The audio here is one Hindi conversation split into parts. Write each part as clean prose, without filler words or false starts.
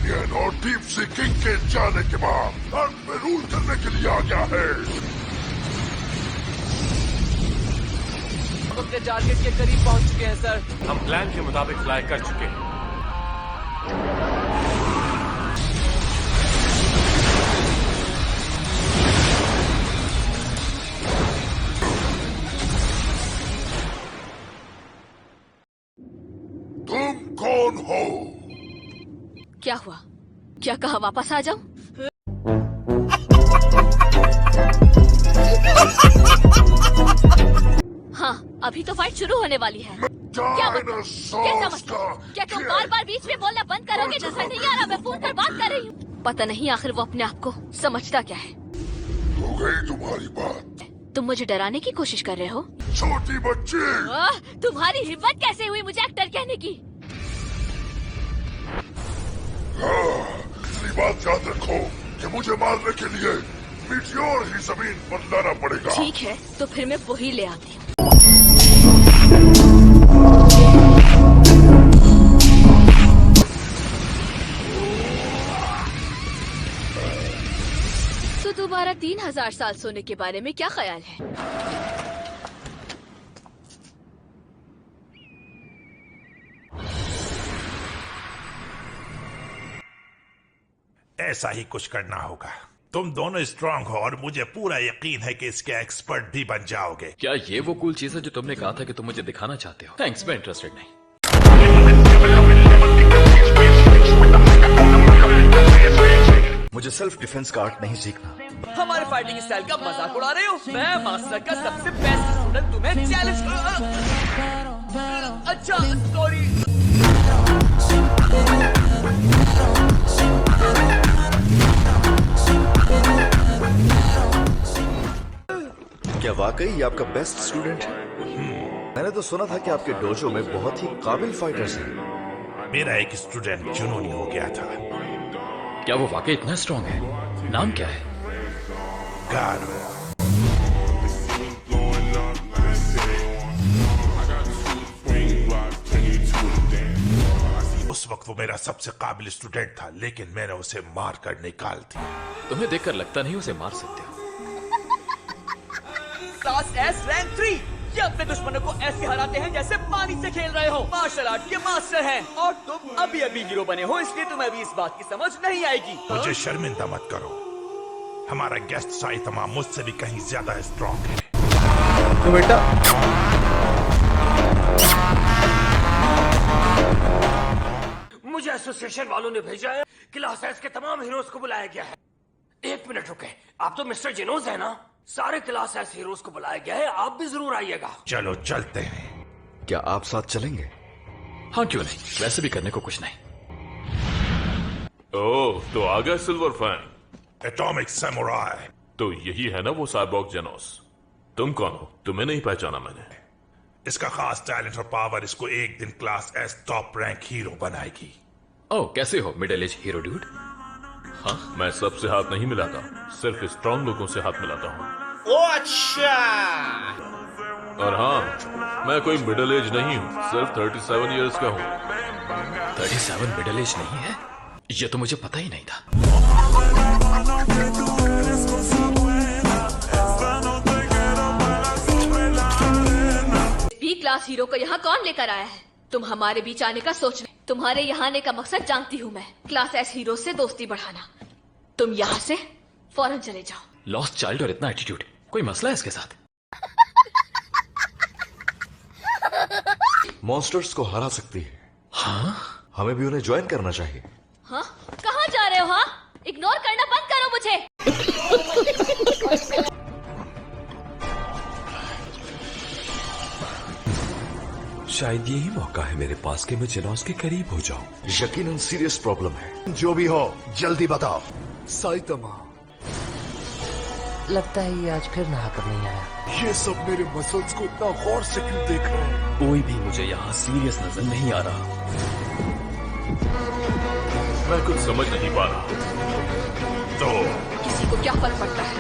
एलियन और डीप सी किंग के जाने के बाद अर्थ में रूल करने के लिए आ गया है। हम अपने टारगेट के करीब पहुंच चुके हैं सर। हम प्लान के मुताबिक फ्लाई कर चुके हैं। तुम कौन हो? क्या हुआ? क्या कहा वापस आ जाऊं? हाँ, अभी तो फाइट शुरू होने वाली है। क्या समझते? क्या तुम बार बार बीच में बोलना बंद करोगे? जैसा नहीं आ रहा, मैं फोन पर बात कर रही हूँ। पता नहीं आखिर वो अपने आप को समझता क्या है। हो गई तुम्हारी बात। तुम मुझे डराने की कोशिश कर रहे हो? छोटी बच्ची, तुम्हारी हिम्मत कैसे हुई मुझे एक्टर कहने की? इतनी बात याद रखो कि मुझे मारने के लिए मीटियोर ही जमीन पर लाना पड़ेगा। ठीक है, तो फिर मैं वही ले आती हूँ। तो दोबारा 3000 साल सोने के बारे में क्या ख्याल है? ऐसा ही कुछ करना होगा। तुम दोनों स्ट्रांग हो और मुझे पूरा यकीन है कि इसके एक्सपर्ट भी बन जाओगे। क्या ये वो कूल चीज है जो तुमने कहा था कि तुम मुझे दिखाना चाहते हो? थैंक्स, मैं इंटरेस्टेड नहीं। मुझे सेल्फ डिफेंस का आर्ट नहीं सीखना। हमारे फाइटिंग स्टाइल का मजाक उड़ा रहे हो? मैं मास्टर का सबसे बेस्ट स्टूडेंट, तुम्हें चैलेंज अच्छा सॉरी। क्या वाकई ये आपका बेस्ट स्टूडेंट है? मैंने तो सुना था कि आपके डोजो में बहुत ही काबिल फाइटर्स हैं। मेरा एक स्टूडेंट जुनूनी हो गया था। क्या वो वाकई इतना स्ट्रांग है? नाम क्या है? गारो। उस वक्त वो मेरा सबसे काबिल स्टूडेंट था, लेकिन मैंने उसे मार कर निकाल दिया। तुम्हें देखकर लगता नहीं उसे मार सकते हो। क्लास एस रैंक 3, ये अपने दुश्मनों को ऐसे हराते हैं जैसे पानी से खेल रहे हो। मार्शल आर्ट के मास्टर हैं और तुम अभी अभी हीरो बने हो, इसलिए तुम्हें अभी इस बात की समझ नहीं आएगी। मुझे शर्मिंदा मत करो। हमारा गेस्ट साइतमा मुझसे भी कहीं ज्यादा स्ट्रांग है। तो बेटा मुझे एसोसिएशन वालों ने भेजा है, क्लास एस के तमाम हीरोज को बुलाया गया है। 1 मिनट रुके, आप तो मिस्टर जेनोज है ना? सारे क्लास एस हीरोज को बुलाया गया है, आप भी जरूर आइएगा। चलो चलते हैं। क्या आप साथ चलेंगे? हाँ क्यों नहीं, वैसे भी करने को कुछ नहीं। ओह, तो आ गया सिल्वर फैंग। Atomic samurai. तो यही है ना वो साइबॉर्ग जेनोस? तुम कौन हो? तुम्हें नहीं पहचाना मैंने। इसका खास टैलेंट और पावर इसको एक दिन class S top rank hero बनाएगी। ओह, कैसे हो मिडिल एज हीरो ड्यूड? हाँ, मैं सबसे हाथ नहीं मिलाता, सिर्फ स्ट्रांग लोगों से हाथ मिलाता हूँ। ओ अच्छा। और हाँ, मैं कोई मिडिल एज नहीं हूँ, सिर्फ 37 इयर्स का हूँ। 37 मिडिल एज नहीं है? ये तो मुझे पता ही नहीं था। बी क्लास हीरो को यहाँ कौन लेकर आया है? तुम हमारे बीच आने का सोच रहे? तुम्हारे यहाँ आने का मकसद जानती हूँ मैं, क्लास एस हीरो से दोस्ती बढ़ाना। तुम यहाँ से फौरन चले जाओ। लॉस्ट चाइल्ड और इतना एटीट्यूड, कोई मसला है इसके साथ? मॉन्स्टर्स को हरा सकती है। हाँ, हमें भी उन्हें ज्वाइन करना चाहिए। हाँ, कहाँ जा रहे हो? हाँ, इग्नोर करना बंद करो मुझे। शायद यही मौका है मेरे पास कि मैं जेनोस के करीब हो जाऊं। यकीनन सीरियस प्रॉब्लम है। जो भी हो जल्दी बताओ। साइतमा, लगता है ये आज फिर नहा कर नहीं आया। ये सब मेरे मसल्स को इतना गौर से क्यों देख रहे हैं? कोई भी मुझे यहाँ सीरियस नजर नहीं आ रहा। मैं कुछ समझ नहीं पा रहा। तो किसी को क्या फर्क पड़ता है?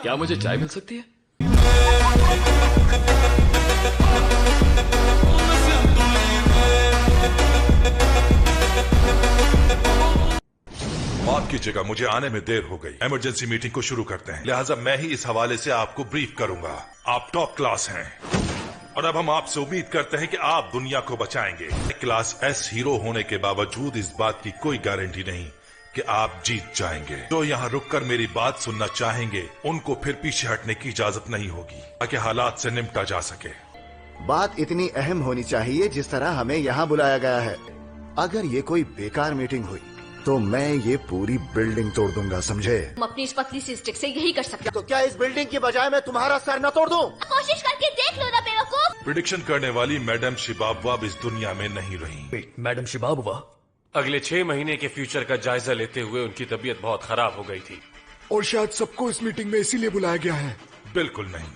क्या मुझे चाय मिल सकती है? माफ कीजिएगा, मुझे आने में देर हो गई। इमरजेंसी मीटिंग को शुरू करते हैं, लिहाजा मैं ही इस हवाले से आपको ब्रीफ करूंगा। आप टॉप क्लास हैं और अब हम आपसे उम्मीद करते हैं कि आप दुनिया को बचाएंगे। क्लास एस हीरो होने के बावजूद इस बात की कोई गारंटी नहीं कि आप जीत जाएंगे। जो यहाँ रुककर मेरी बात सुनना चाहेंगे उनको फिर पीछे हटने की इजाजत नहीं होगी ताकि हालात से निपटा जा सके। बात इतनी अहम होनी चाहिए जिस तरह हमें यहाँ बुलाया गया है। अगर ये कोई बेकार मीटिंग हुई तो मैं ये पूरी बिल्डिंग तोड़ दूंगा, समझे? तुम अपनी इस पतली सी स्टिक से यही कर सकते हो। तो क्या इस बिल्डिंग की बजाय मैं तुम्हारा सर न तोड़ दूं? कोशिश करके देख लो ना बेवकूफ। प्रिडिक्शन करने वाली मैडम शिबाबवा अब इस दुनिया में नहीं रही। मैडम शिबाबवा अगले 6 महीने के फ्यूचर का जायजा लेते हुए उनकी तबीयत बहुत खराब हो गई थी और शायद सबको इस मीटिंग में इसीलिए बुलाया गया है। बिल्कुल नहीं,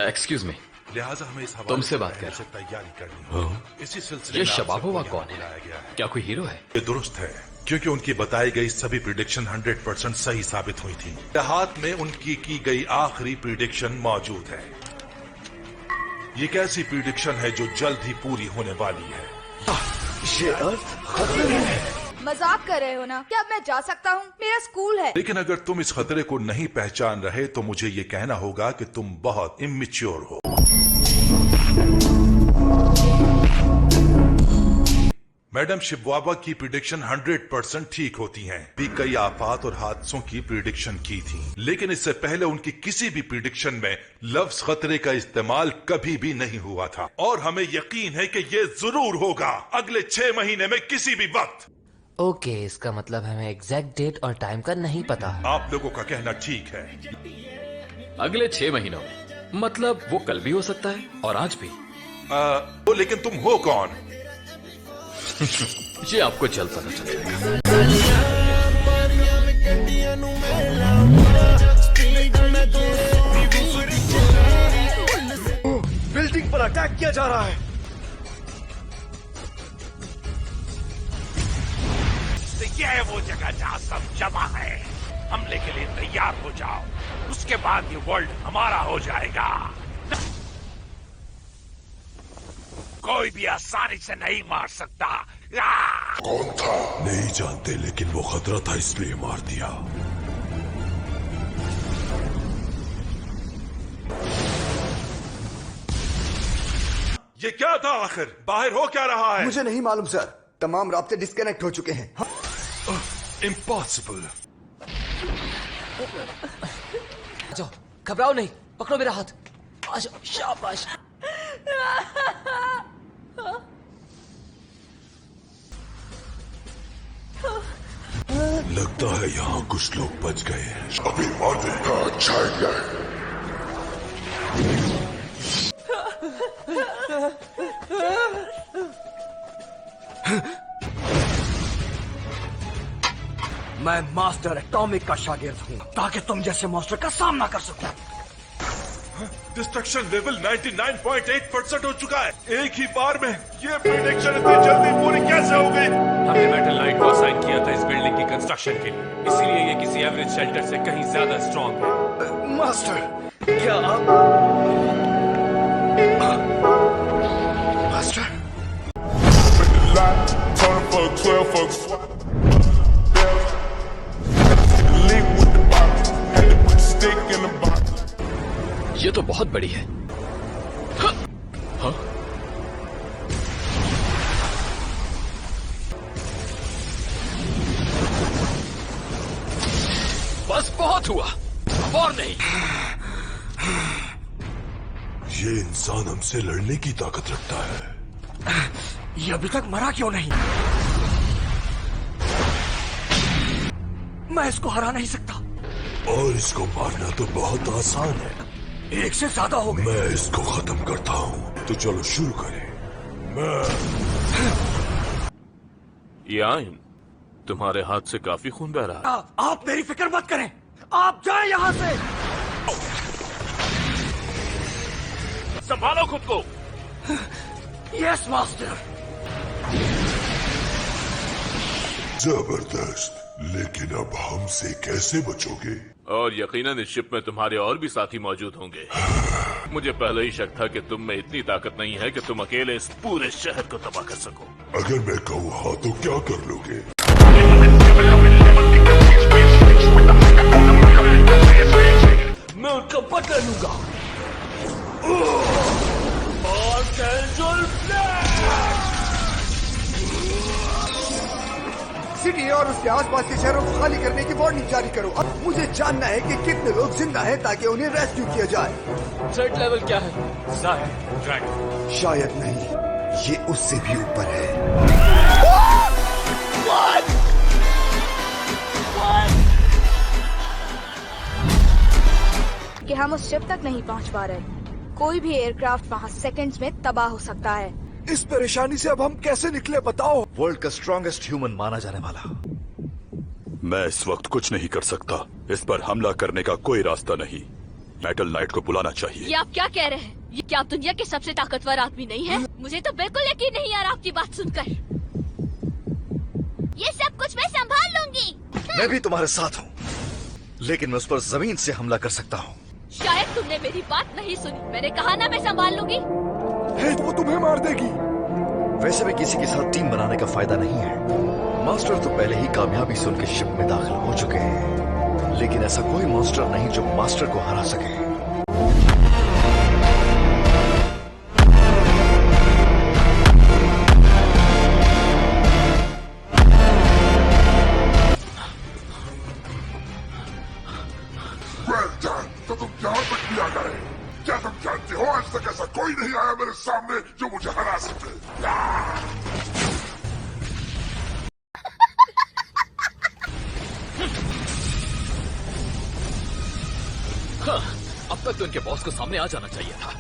एक्सक्यूज मी, लिहाजा हमें इस तुमसे बात कर से तैयारी करनी होगी। इसी सिलसिले ये में आपसे शबाबवा बुलाया कौन है? गया है। क्या कोई हीरो है? ये दुरुस्त है क्योंकि उनकी बताई गई सभी प्रिडिक्शन 100% सही साबित हुई थी। हाथ में उनकी की गई आखिरी प्रिडिक्शन मौजूद है। ये एक ऐसी प्रिडिक्शन है जो जल्द ही पूरी होने वाली है। मजाक कर रहे हो ना? क्या अब मैं जा सकता हूँ? मेरा स्कूल है। लेकिन अगर तुम इस खतरे को नहीं पहचान रहे तो मुझे ये कहना होगा कि तुम बहुत इमेच्योर हो। मैडम शिबाबवा की प्रिडिक्शन 100% ठीक होती हैं। भी कई आफात और हादसों की प्रिडिक्शन की थी, लेकिन इससे पहले उनकी किसी भी प्रिडिक्शन में लफ्ज खतरे का इस्तेमाल कभी भी नहीं हुआ था। और हमें यकीन है कि ये जरूर होगा अगले 6 महीने में किसी भी वक्त। ओके, इसका मतलब हमें एग्जैक्ट डेट और टाइम का नहीं पता। आप लोगों का कहना ठीक है। अगले 6 महीनों में मतलब वो कल भी हो सकता है और आज भी। तो लेकिन तुम हो कौन? ये आपको जल्द पता चल जाएगा। बिल्डिंग पर अटैक किया जा रहा है। ये है वो जगह जहाँ सब जमा है। हमले के लिए तैयार हो जाओ, उसके बाद ये वर्ल्ड हमारा हो जाएगा। कोई भी आसानी से नहीं मार सकता। कौन था? नहीं जानते, लेकिन वो खतरा था इसलिए मार दिया। ये क्या था आखिर? बाहर हो क्या रहा है? मुझे नहीं मालूम सर, तमाम रास्ते डिस्कनेक्ट हो चुके हैं। इम्पॉसिबल। जाओ, घबराओ नहीं, पकड़ो मेरा हाथ। आ जाओ, शाबाश। लगता है यहाँ कुछ लोग बच गए हैं। अभी मारने का अच्छा आइडिया है। मैं मास्टर एटॉमिक का शागिर्द हूँ ताकि तुम जैसे मास्टर का सामना कर सकूं। डिस्ट्रक्शन लेवल 99.8% हो चुका है। एक ही बार में ये प्रेडिक्शन इतनी जल्दी पूरी कैसे हो गई? हमने मेटल नाइट को असाइन किया था इस बिल्डिंग की कंस्ट्रक्शन के लिए, इसीलिए ये किसी एवरेज शेल्टर से कहीं ज्यादा स्ट्रॉन्ग है। मास्टर, क्या आप मास्टर? ये तो बहुत बड़ी है। हाँ? बस बहुत हुआ, और नहीं। ये इंसान हमसे लड़ने की ताकत रखता है। ये अभी तक मरा क्यों नहीं? मैं इसको हरा नहीं सकता। और इसको मारना तो बहुत आसान है। एक से ज्यादा हो गए। मैं इसको खत्म करता हूँ, तो चलो शुरू करें। याइन, तुम्हारे हाथ से काफी खून बह रहा है। आप मेरी फिक्र मत करें, आप जाएं यहाँ से। संभालो खुद को। Yes master. जबरदस्त, लेकिन अब हमसे कैसे बचोगे? और यकीनन इस शिप में तुम्हारे और भी साथी मौजूद होंगे। मुझे पहले ही शक था कि तुम में इतनी ताकत नहीं है कि तुम अकेले इस पूरे शहर को तबाह कर सको। अगर मैं कहूँ हाँ तो क्या कर लोगे? मैं उनका बदला लूंगा। सिटी और उसके आसपास के शहरों को खाली करने की वार्निंग जारी करो। अब मुझे जानना है कि कितने लोग जिंदा हैं ताकि उन्हें रेस्क्यू किया जाए। थ्रेट लेवल क्या है? शायद नहीं, ये उससे भी ऊपर है। कि हम उस शिप तक नहीं पहुंच पा रहे। कोई भी एयरक्राफ्ट वहाँ सेकंड्स में तबाह हो सकता है। इस परेशानी से अब हम कैसे निकले बताओ? वर्ल्ड का स्ट्रॉन्गेस्ट ह्यूमन माना जाने वाला। मैं इस वक्त कुछ नहीं कर सकता। इस पर हमला करने का कोई रास्ता नहीं। मेटल नाइट को बुलाना चाहिए। ये आप क्या कह रहे हैं? ये क्या आप दुनिया के सबसे ताकतवर आदमी नहीं है? मुझे तो बिल्कुल यकीन नहीं आ रहा आपकी बात सुनकर। ये सब कुछ मैं संभाल लूंगी। मैं भी तुम्हारे साथ हूँ, लेकिन मैं उस पर जमीन से हमला कर सकता हूँ। शायद तुमने मेरी बात नहीं सुनी। मैंने कहा ना मैं संभाल लूंगी। वो तुम्हें मार देगी। वैसे भी किसी के साथ टीम बनाने का फायदा नहीं है। मास्टर तो पहले ही कामयाबी से उनके शिप में दाखिल हो चुके हैं, लेकिन ऐसा कोई मॉन्स्टर नहीं जो मास्टर को हरा सके। तो तुम यहाँ तक भी आ गए। क्या तुम जानते हो आज तक ऐसा कोई नहीं आया मेरे सामने जो मुझे हरा सके। हाँ, अब तक तो इनके बॉस को सामने आ जाना चाहिए था।